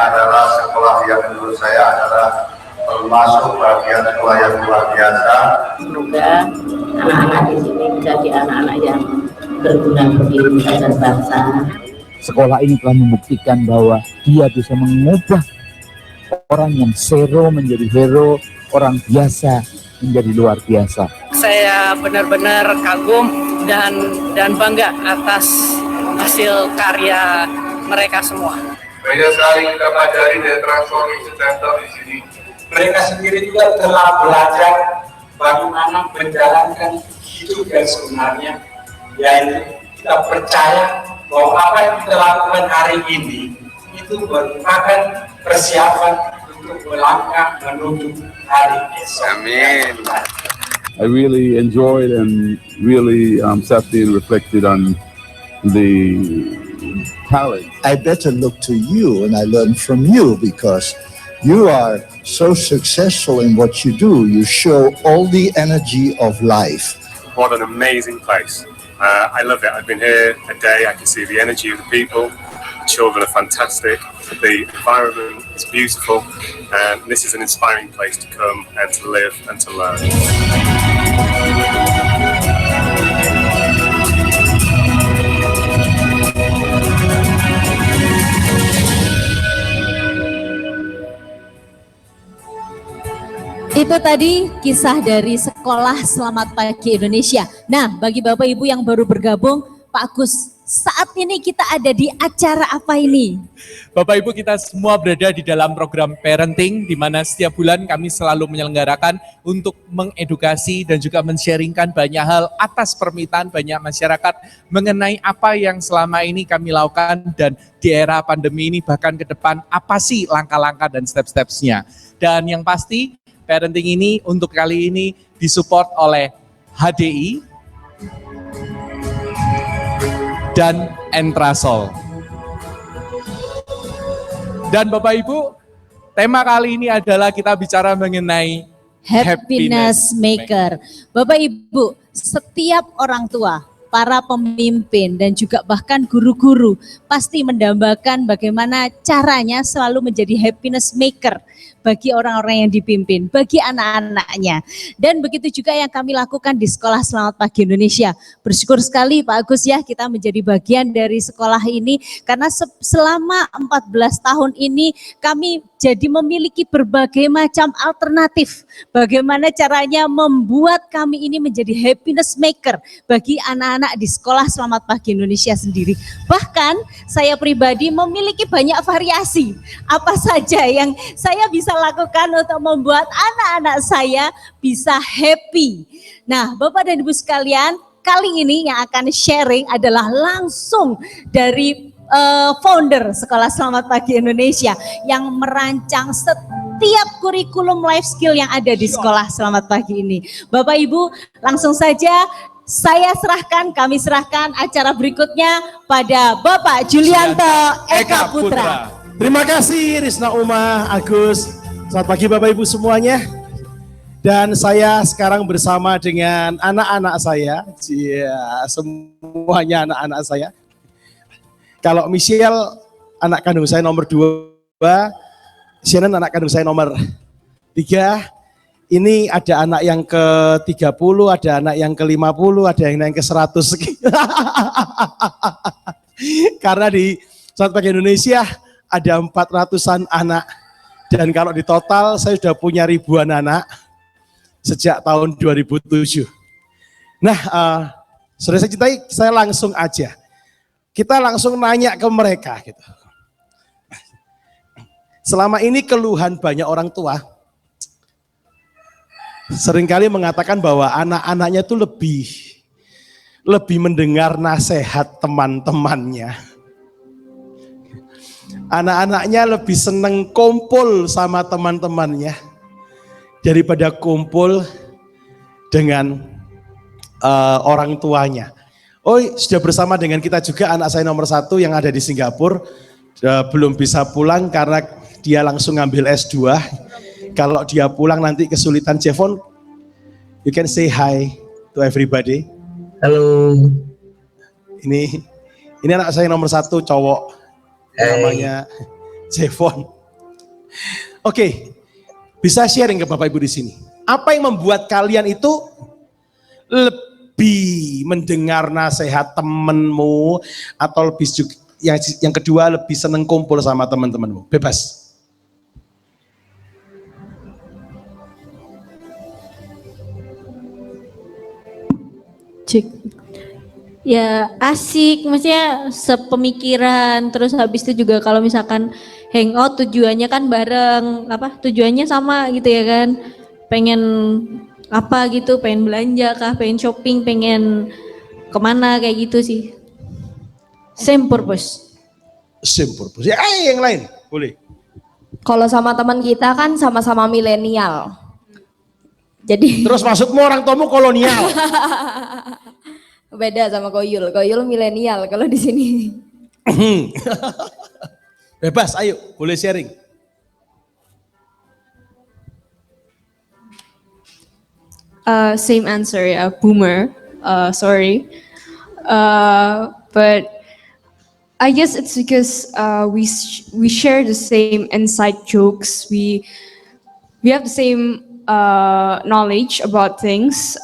adalah sekolah yang menurut saya adalah termasuk bagian sekolah yang luar biasa. Semoga anak-anak di sini menjadi anak-anak yang berguna bagi nusa dan bangsa. Sekolah ini telah membuktikan bahwa dia bisa mengubah orang yang zero menjadi hero, orang biasa menjadi luar biasa. Saya benar-benar kagum dan bangga atas hasil karya mereka semua. Banyak sekali kita pelajari dari Transformation Center di sini. Mereka sendiri juga telah belajar bagaimana menjalankan hidup yang sebenarnya, yaitu kita percaya bahwa apa yang kita lakukan hari ini itu merupakan persiapan untuk melangkah menuju hari esok. Amin. I really enjoyed and really sat and reflected on the talent. I better look to you and I learn from you because you are so successful in what you do. You show all the energy of life. What an amazing place. I love it. I've been here a day. I can see the energy of the people. The children are fantastic. The environment is beautiful. And this is an inspiring place to come and to live and to learn. Itu tadi kisah dari Sekolah Selamat Pagi Indonesia. Nah, bagi Bapak Ibu yang baru bergabung, Pak Agus, saat ini kita ada di acara apa ini? Bapak Ibu, kita semua berada di dalam program parenting, di mana setiap bulan kami selalu menyelenggarakan untuk mengedukasi dan juga men-sharingkan banyak hal atas permintaan banyak masyarakat mengenai apa yang selama ini kami lakukan dan di era pandemi ini bahkan ke depan apa sih langkah-langkah dan step-stepsnya. Dan yang pasti parenting ini untuk kali ini disupport oleh HDI dan Entrasol. Dan Bapak Ibu, tema kali ini adalah kita bicara mengenai Happiness Maker. Bapak Ibu, setiap orang tua, para pemimpin dan juga bahkan guru-guru pasti mendambakan bagaimana caranya selalu menjadi happiness maker bagi orang-orang yang dipimpin, bagi anak-anaknya. Dan begitu juga yang kami lakukan di Sekolah Selamat Pagi Indonesia. Bersyukur sekali Pak Agus ya, kita menjadi bagian dari sekolah ini karena selama 14 tahun ini kami jadi memiliki berbagai macam alternatif bagaimana caranya membuat kami ini menjadi happiness maker bagi anak-anak di Sekolah Selamat Pagi Indonesia sendiri. Bahkan saya pribadi memiliki banyak variasi apa saja yang saya bisa lakukan untuk membuat anak-anak saya bisa happy. Nah, Bapak dan Ibu sekalian, kali ini yang akan sharing adalah langsung dari founder Sekolah Selamat Pagi Indonesia yang merancang setiap kurikulum life skill yang ada di Sekolah Selamat Pagi ini. Bapak Ibu, langsung saja kami serahkan acara berikutnya pada Bapak Julianto Eka Putra. Terima kasih Risna Uma, Agus. Selamat pagi Bapak Ibu semuanya. Dan saya sekarang bersama dengan anak-anak saya, semuanya anak-anak saya. Kalau Michelle anak kandung saya nomor 2, Shannon anak kandung saya nomor 3. Ini ada anak yang ke-30, ada anak yang ke-50, ada yang ke-100. Karena di Selamat Pagi Indonesia ada 400-an anak. Dan kalau di total saya sudah punya ribuan anak sejak tahun 2007. Nah, saudara saya cintai, saya langsung aja. Kita langsung nanya ke mereka gitu. Selama ini keluhan banyak orang tua seringkali mengatakan bahwa anak-anaknya itu lebih mendengar nasihat teman-temannya. Anak-anaknya lebih seneng kumpul sama teman-temannya daripada kumpul dengan orang tuanya. Oh, sudah bersama dengan kita juga anak saya nomor 1 yang ada di Singapura, belum bisa pulang karena dia langsung ngambil S2. Kalau dia pulang nanti kesulitan Jevon, you can say hi to everybody. Halo. Ini anak saya nomor 1 cowok, namanya Jevon. Oke, bisa sharing ke Bapak Ibu di sini. Apa yang membuat kalian itu lebih mendengar nasihat temenmu atau lebih juga, yang kedua lebih seneng kumpul sama teman-temanmu? Bebas. Cik. Ya asik, maksudnya sepemikiran, terus habis itu juga kalau misalkan hangout tujuannya kan bareng, tujuannya sama gitu ya kan, pengen apa gitu, pengen belanja kah, pengen shopping, pengen kemana kayak gitu sih. Same purpose. Same purpose. Ya, yang lain boleh. Kalau sama teman kita kan sama-sama milenial. Jadi terus maksudmu orang tuamu kolonial? Beda sama Koyul. Koyul milenial kalau di sini. Bebas, ayo, boleh sharing. Same answer, yeah, boomer. Sorry, but I guess it's because we share the same inside jokes. We have the same knowledge about things.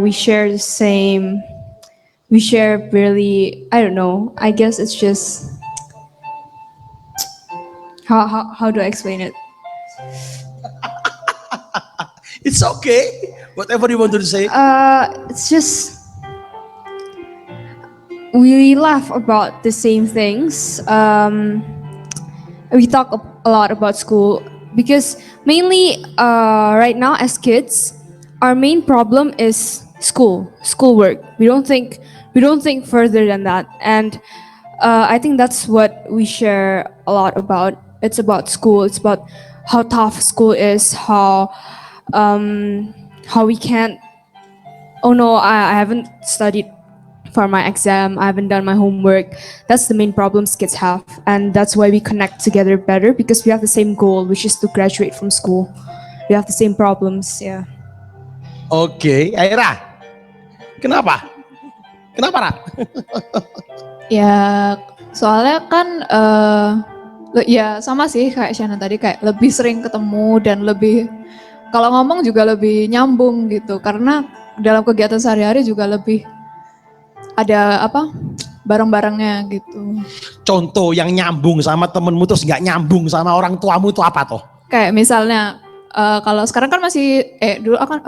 We share the same. We share really. I don't know. I guess it's just how do I explain it? It's okay. Whatever you want to say. It's just we laugh about the same things. We talk a lot about school because mainly right now as kids, our main problem is schoolwork. We don't think further than that, and I think that's what we share a lot about. It's about school. It's about how tough school is. How we can't. Oh no, I haven't studied for my exam. I haven't done my homework. That's the main problems kids have, and that's why we connect together better because we have the same goal, which is to graduate from school. We have the same problems. Yeah. Oke, Aira. Kenapa? Kenapa, Ra? Ya, soalnya kan ya sama sih kayak Shana tadi, kayak lebih sering ketemu dan lebih kalau ngomong juga lebih nyambung gitu, karena dalam kegiatan sehari-hari juga lebih ada bareng-barengnya gitu. Contoh yang nyambung sama temenmu terus nggak nyambung sama orang tuamu itu apa toh? Kayak misalnya kalau sekarang kan masih dulu kan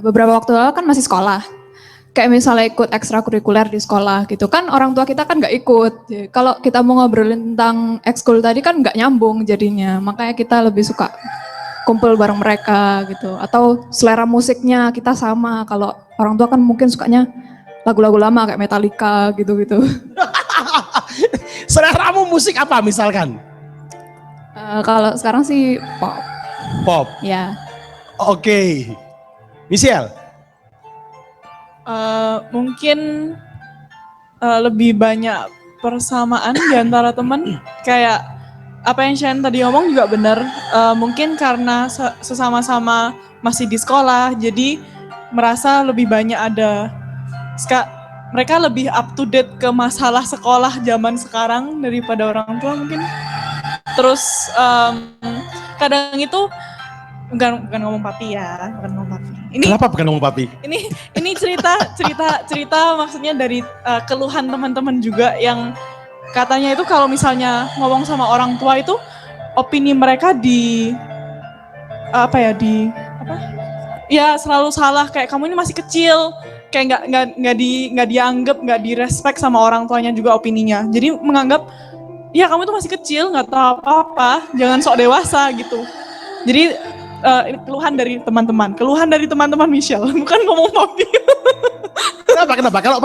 beberapa waktu lalu kan masih sekolah. Kayak misalnya ikut ekstrakurikuler di sekolah gitu kan, orang tua kita kan nggak ikut. Kalau kita mau ngobrolin tentang ekskul tadi kan nggak nyambung jadinya, makanya kita lebih suka kumpul bareng mereka gitu. Atau selera musiknya kita sama, kalau orang tua kan mungkin sukanya lagu-lagu lama kayak Metallica gitu-gitu. Seleramu musik apa misalkan? Kalau sekarang sih pop. Pop? Ya. Oke. Michelle? Mungkin lebih banyak persamaan di antara teman. Kayak apa yang Shen tadi ngomong juga benar. Mungkin karena sesama-sama masih di sekolah, jadi merasa lebih banyak mereka lebih up to date ke masalah sekolah zaman sekarang daripada orang tua mungkin. Terus kadang itu bukan ngomong papi ya, bukan ngomong papi. Kenapa bukan ngomong papi? Ini cerita maksudnya dari keluhan teman-teman juga yang katanya itu kalau misalnya ngomong sama orang tua itu opini mereka ya selalu salah, kayak kamu ini masih kecil, kayak nggak dianggap, nggak direspek sama orang tuanya juga opininya. Jadi menganggap ya kamu tuh masih kecil, nggak tahu apa-apa, jangan sok dewasa gitu. Jadi keluhan dari teman-teman Michelle, bukan ngomong papi. Kenapa? Kalau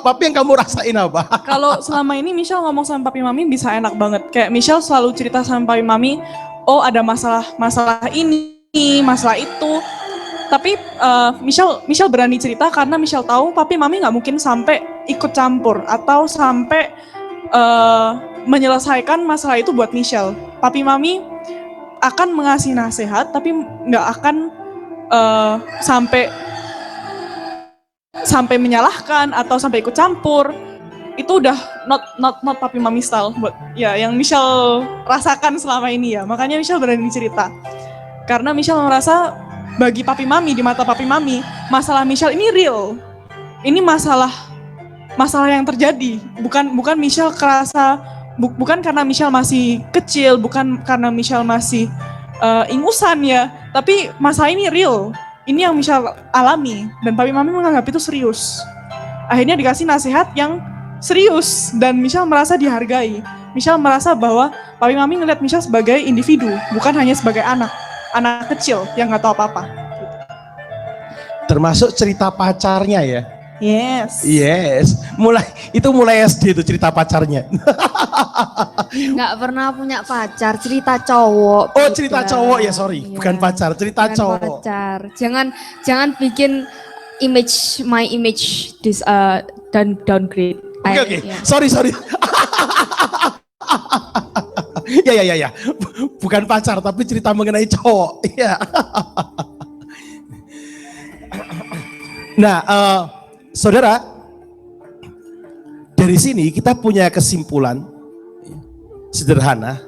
papi yang kamu rasain apa? Kalau selama ini Michelle ngomong sama papi mami bisa enak banget. Kayak Michelle selalu cerita sama papi mami, oh ada masalah ini, masalah itu. Tapi Michelle berani cerita karena Michelle tahu papi mami nggak mungkin sampai ikut campur atau sampai menyelesaikan masalah itu buat Michelle. Papi mami akan mengasih nasihat tapi nggak akan sampai menyalahkan atau sampai ikut campur. itu udah not papi mami style buat ya yang Michelle rasakan selama ini ya. Makanya Michelle berani cerita. Karena Michelle merasa bagi papi mami, di mata papi mami, masalah Michelle ini real. Ini masalah yang terjadi. Bukan Michelle kerasa, bukan karena Michelle masih kecil, bukan karena Michelle masih ingusan ya, tapi masalah ini real. Ini yang Michelle alami dan papi mami menganggap itu serius. Akhirnya dikasih nasihat yang serius dan Michelle merasa dihargai. Michelle merasa bahwa papi mami ngeliat Michelle sebagai individu, bukan hanya sebagai anak kecil yang nggak tahu apa-apa. Termasuk cerita pacarnya ya. Yes. Mulai SD itu cerita pacarnya. Nggak pernah punya pacar, cerita cowok. Oh, cerita cowok ya, sorry. Bukan pacar, cerita Bukan cowok. Pacar. Jangan bikin my image downgrade. Oke. Ya. Sorry. Ya. Bukan pacar, tapi cerita mengenai cowok. Iya. Nah, saudara, dari sini kita punya kesimpulan sederhana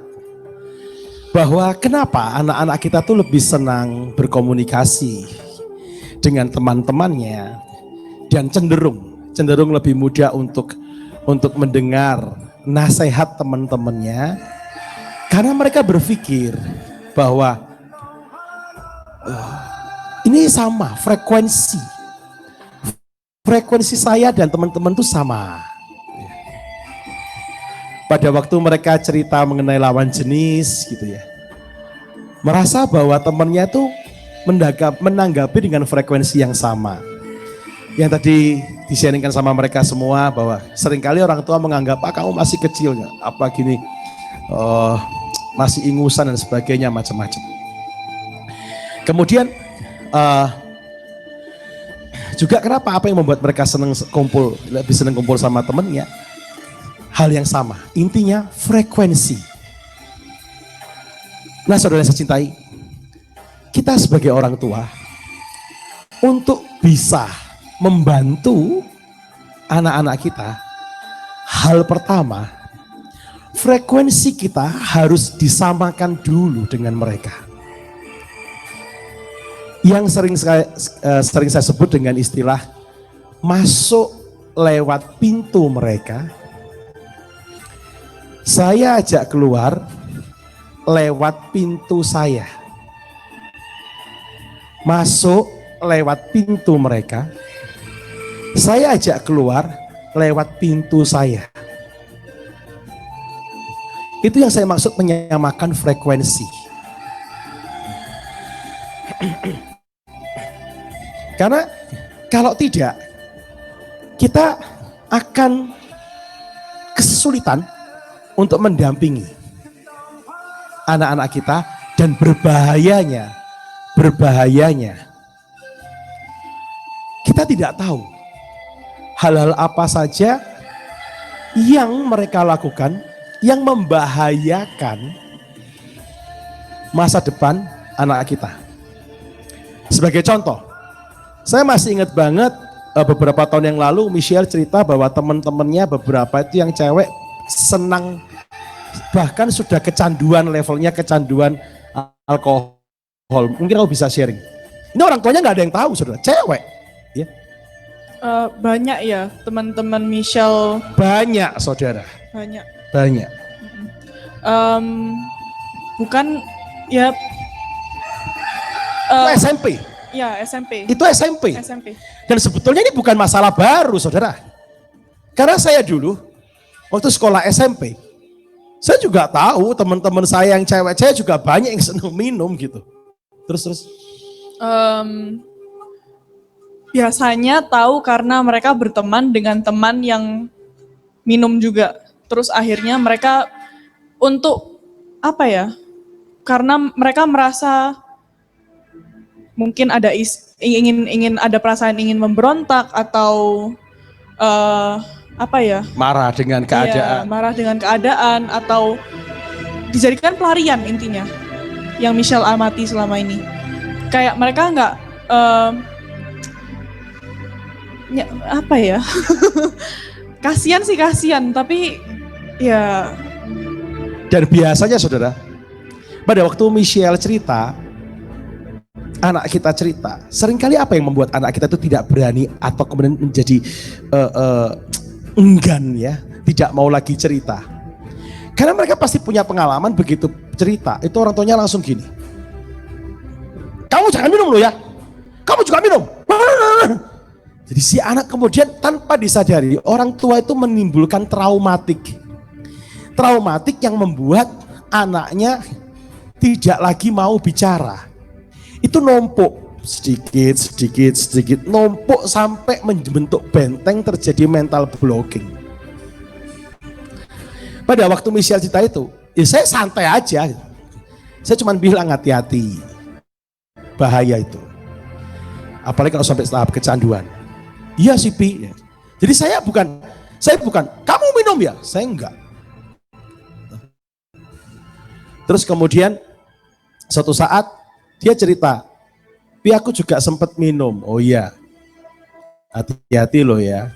bahwa kenapa anak-anak kita tuh lebih senang berkomunikasi dengan teman-temannya dan cenderung lebih mudah untuk mendengar nasihat teman-temannya karena mereka berpikir bahwa ini sama frekuensi saya dan teman-teman itu sama. Pada waktu mereka cerita mengenai lawan jenis gitu ya, merasa bahwa temannya itu menanggapi dengan frekuensi yang sama. Yang tadi di-sharingkan sama mereka semua bahwa seringkali orang tua menganggap kamu masih kecil nggak, apa gini, masih ingusan dan sebagainya macam-macam. Kemudian juga kenapa apa yang membuat mereka lebih senang kumpul sama temennya? Hal yang sama, intinya frekuensi. Nah, saudara yang saya cintai, kita sebagai orang tua untuk bisa membantu anak-anak kita, hal pertama, frekuensi kita harus disamakan dulu dengan mereka. Yang sering saya sebut dengan istilah masuk lewat pintu mereka, saya ajak keluar lewat pintu saya. Masuk lewat pintu mereka, saya ajak keluar lewat pintu saya. Itu yang saya maksud menyamakan frekuensi. Karena kalau tidak, kita akan kesulitan untuk mendampingi anak-anak kita dan berbahayanya kita tidak tahu hal-hal apa saja yang mereka lakukan yang membahayakan masa depan anak kita. Sebagai contoh, saya masih ingat banget beberapa tahun yang lalu Michelle cerita bahwa teman-temannya beberapa itu yang cewek senang, bahkan sudah levelnya kecanduan alkohol. Mungkin kamu bisa sharing. Ini orang tuanya nggak ada yang tahu, saudara, cewek. Ya. Banyak ya teman-teman Michelle. Banyak, saudara. Banyak. Bukan ya. SMP. Ya, SMP. Itu SMP. Dan sebetulnya ini bukan masalah baru, saudara. Karena saya dulu waktu sekolah SMP, saya juga tahu teman-teman saya yang cewek-cewek juga banyak yang senang minum gitu. Terus. Biasanya tahu karena mereka berteman dengan teman yang minum juga. Terus akhirnya mereka untuk apa ya? Karena mereka merasa mungkin ada ingin ada perasaan ingin memberontak atau apa ya? Marah dengan keadaan. Iya, marah dengan keadaan atau dijadikan pelarian intinya. Yang Michelle amati selama ini. Kayak mereka nggak apa ya? kasihan sih kasihan, tapi ya. Dan biasanya saudara, pada waktu Michelle cerita, anak kita cerita, seringkali apa yang membuat anak kita itu tidak berani atau kemudian menjadi enggan ya, tidak mau lagi cerita. Karena mereka pasti punya pengalaman, begitu cerita, itu orang tuanya langsung gini. Kamu jangan minum loh ya, kamu juga minum. Jadi si anak kemudian tanpa disadari, orang tua itu menimbulkan traumatik yang membuat anaknya tidak lagi mau bicara. Itu numpuk sedikit, numpuk sampai membentuk benteng, terjadi mental blocking. Pada waktu Michelle cerita itu, ya saya santai aja. Saya cuma bilang hati-hati, bahaya itu. Apalagi kalau sampai tahap kecanduan. Iya sih Pi. Jadi saya bukan, kamu minum ya? Saya enggak. Terus kemudian suatu saat dia cerita, Pi aku juga sempat minum. Oh iya, hati-hati loh ya.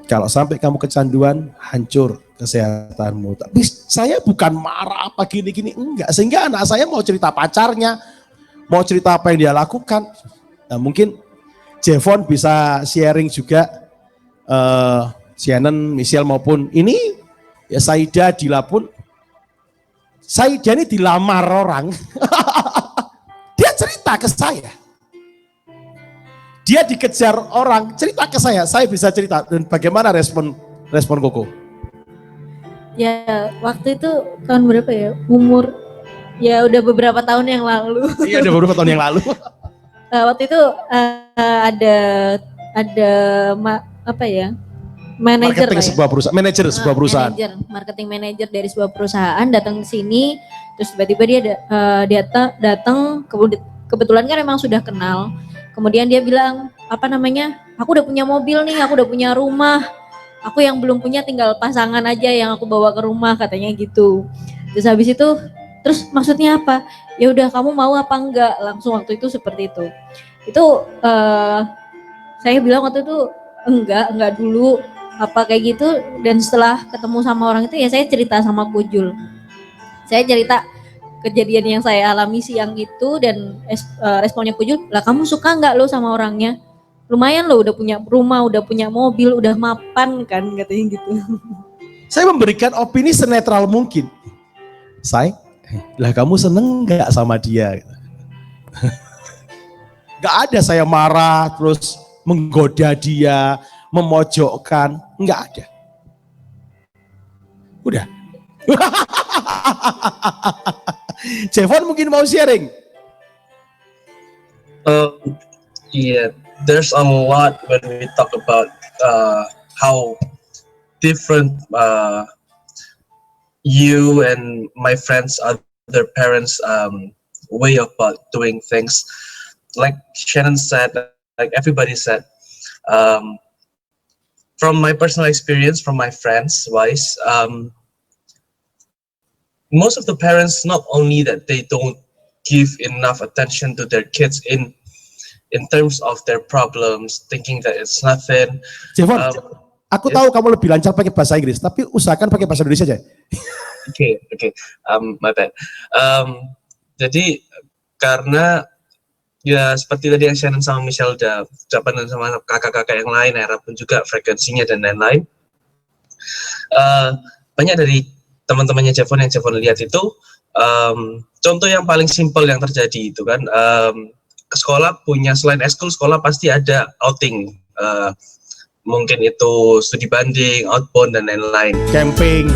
Kalau sampai kamu kecanduan, hancur kesehatanmu. Tapi saya bukan marah apa gini-gini, enggak. Sehingga anak saya mau cerita pacarnya, mau cerita apa yang dia lakukan. Nah, mungkin Jevon bisa sharing juga, Shannon, Michelle maupun ini, ya Saida, Dila pun. Saida ini dilamar orang, dia cerita ke saya. Dia dikejar orang, cerita ke saya bisa cerita. Dan bagaimana respon Koko? Ya waktu itu tahun berapa ya? Umur ya udah beberapa tahun yang lalu. Iya udah beberapa tahun yang lalu. Waktu itu ada manajer sebuah perusahaan. Marketing manager dari sebuah perusahaan datang ke sini, terus tiba-tiba dia datang, kebetulan kan emang sudah kenal. Kemudian dia bilang, aku udah punya mobil nih, aku udah punya rumah. Aku yang belum punya tinggal pasangan aja yang aku bawa ke rumah, katanya gitu. Terus habis itu, terus maksudnya apa? Ya udah kamu mau apa enggak? Langsung waktu itu seperti itu. Itu saya bilang waktu itu enggak dulu apa kayak gitu. Dan setelah ketemu sama orang itu ya saya cerita sama Kujul. Saya cerita kejadian yang saya alami siang itu dan responnya Kujul, lah kamu suka nggak lo sama orangnya? Lumayan lo udah punya rumah, udah punya mobil, udah mapan kan, katanya gitu. Saya memberikan opini senetral mungkin. Lah kamu seneng nggak sama dia? Nggak ada saya marah terus menggoda dia, memojokkan, nggak ada. Udah. Jevon mungkin mau sharing. Yeah, there's a lot when we talk about how different you and my friends, other parents' way of doing things. Like Shannon said, like everybody said, from my personal experience, from my friends' wise, most of the parents, not only that they don't give enough attention to their kids in terms of their problems, thinking that it's nothing. Jevon, aku tahu kamu lebih lancar pakai bahasa Inggris, tapi usahakan pakai bahasa Indonesia aja. Okay, my bad. Jadi karena ya seperti tadi yang Shannon sama Michelle udah ucapkan dan sama kakak-kakak yang lain, era pun juga frekuensinya dan lain-lain. Banyak dari teman-temannya Jevon yang Jevon lihat itu, contoh yang paling simpel yang terjadi itu kan, ke sekolah punya, selain eskul, sekolah pasti ada outing, mungkin itu studi banding, outbound dan lain-lain. Camping.